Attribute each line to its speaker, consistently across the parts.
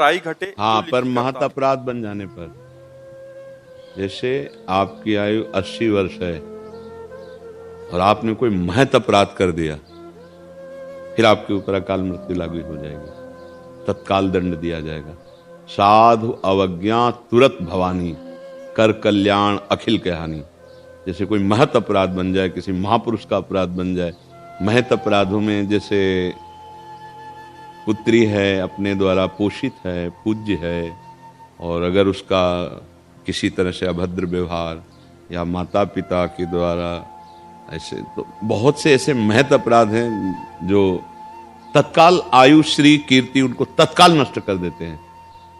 Speaker 1: राई घटे।
Speaker 2: हाँ, पर महत अपराध बन जाने पर, जैसे आपकी आयु 80 वर्ष है और आपने कोई महत अपराध कर दिया, फिर आपके ऊपर अकाल मृत्यु लागू हो जाएगी, तत्काल दंड दिया जाएगा। साधु अवज्ञा तुरत भवानी, कर कल्याण अखिल के हानि। जैसे कोई महत अपराध बन जाए, किसी महापुरुष का अपराध बन जाए। महत अपराधों में जैसे पुत्री है, अपने द्वारा पोषित है, पूज्य है, और अगर उसका किसी तरह से अभद्र व्यवहार या माता पिता के द्वारा ऐसे, तो बहुत से ऐसे महत अपराध हैं जो तत्काल आयु श्री कीर्ति उनको तत्काल नष्ट कर देते हैं,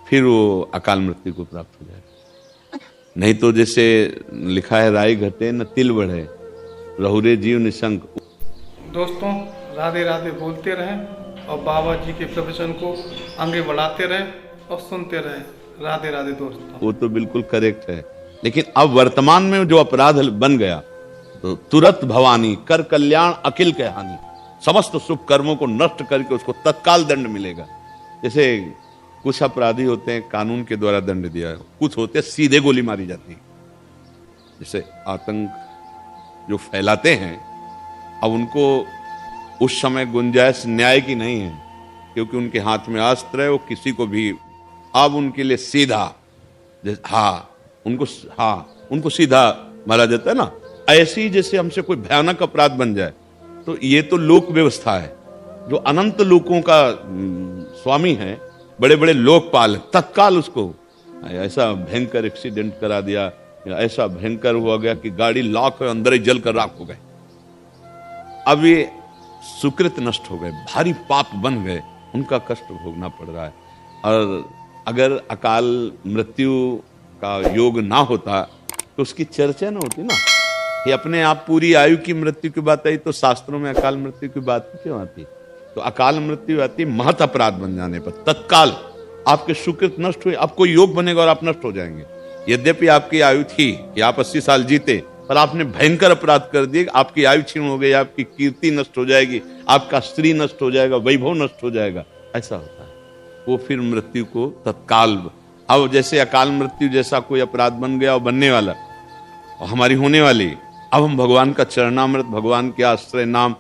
Speaker 2: फिर वो अकाल मृत्यु को प्राप्त हो जाएगा। नहीं तो जैसे लिखा है, राई घटे न तिल बढ़े, रहुरे जीव निशंक।
Speaker 3: दोस्तों, राधे राधे बोलते रहें और बाबा जी के प्रवचन को आगे बढ़ाते रहें और सुनते रहें। राधे राधे दोस्तों।
Speaker 2: वो तो बिल्कुल करेक्ट है, लेकिन अब वर्तमान में जो अपराध बन गया, तो तुरत भवानी, कर कल्याण अखिल के हानि। समस्त शुभ कर्मों को नष्ट करके उसको तत्काल दंड मिलेगा। जैसे कुछ अपराधी होते हैं कानून के द्वारा दंड दिया, कुछ होते हैं सीधे गोली मारी जाती है। जैसे आतंक जो फैलाते हैं, अब उनको उस समय गुंजाइश न्याय की नहीं है, क्योंकि उनके हाथ में अस्त्र है, वो किसी को भी, अब उनके लिए सीधा, उनको सीधा मारा जाता है ना। ऐसी जैसे हमसे कोई भयानक अपराध बन जाए, तो ये तो लोक व्यवस्था है, जो अनंत लोकों का स्वामी है, बड़े बड़े लोकपाल, तत्काल उसको ऐसा भयंकर एक्सीडेंट करा दिया, ऐसा भयंकर हुआ गया कि गाड़ी लाख अंदर ही जल कर राख हो गए। अब ये सुकृत नष्ट हो गए, भारी पाप बन गए, उनका कष्ट भोगना पड़ रहा है। और अगर अकाल मृत्यु का योग ना होता तो उसकी चर्चा ना होती ना। ये अपने आप पूरी आयु की मृत्यु की बात आई, तो शास्त्रों में अकाल मृत्यु की बात क्यों आती? तो अकाल मृत्यु आती महत अपराध बन जाने पर, तत्काल आपके सुकृत नष्ट हुए, आपको योग बनेगा और आप नष्ट हो जाएंगे। यद्यपि आपकी आयु थी कि आप 80 साल जीते, पर आपने भयंकर अपराध कर दिए, आपकी आयु क्षीण हो गई, आपकी कीर्ति नष्ट हो जाएगी, आपका स्त्री नष्ट हो जाएगा, वैभव नष्ट हो जाएगा। ऐसा होता है, वो फिर मृत्यु को तत्काल। अब जैसे अकाल मृत्यु जैसा कोई अपराध बन गया और बनने वाला और हमारी होने वाली, अब हम भगवान का चरणामृत, भगवान के आश्रय नाम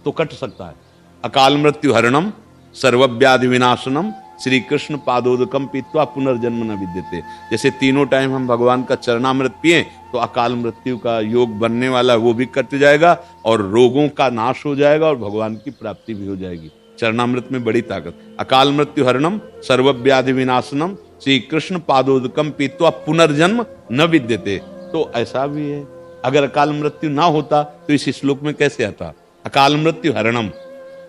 Speaker 2: तो कट सकता है। अकाल मृत्यु हरणम सर्वव्याधि विनाशनम श्री कृष्ण पादोदकम पीत्वा पुनर्जन्म न विद्यते। जैसे तीनों टाइम हम भगवान का चरणामृत पिए तो अकाल मृत्यु का योग बनने वाला वो भी कट जाएगा और रोगों का नाश हो जाएगा और भगवान की प्राप्ति भी हो जाएगी। चरणामृत में बड़ी ताकत। अकाल मृत्यु हरणम सर्वव्याधि विनाशनम श्री कृष्ण पादोदकम पीत्वा पुनर्जन्म न विद्यते। तो ऐसा भी है, अगर अकाल मृत्यु ना होता तो इस श्लोक में कैसे आता? अकाल मृत्यु हरणम,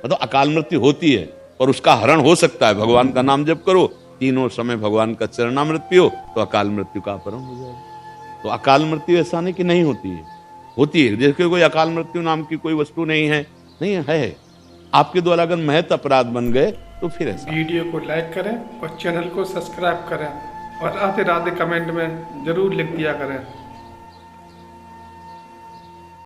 Speaker 2: मतलब अकाल मृत्यु होती है और उसका हरण हो सकता है। भगवान का नाम जप करो, तीनों समय भगवान का चरणामृत पियो, तो अकाल मृत्यु का अपहरण हो जाएगा। तो अकाल मृत्यु ऐसा नहीं कि नहीं होती है, होती है। जैसे कोई अकाल मृत्यु नाम की कोई वस्तु नहीं है, नहीं है। आपके द्वारा अगर महत अपराध बन गए तो फिर ऐसा।
Speaker 3: वीडियो को लाइक करें और चैनल को सब्सक्राइब करें और राधे राधे कमेंट में जरूर लिख दिया करें।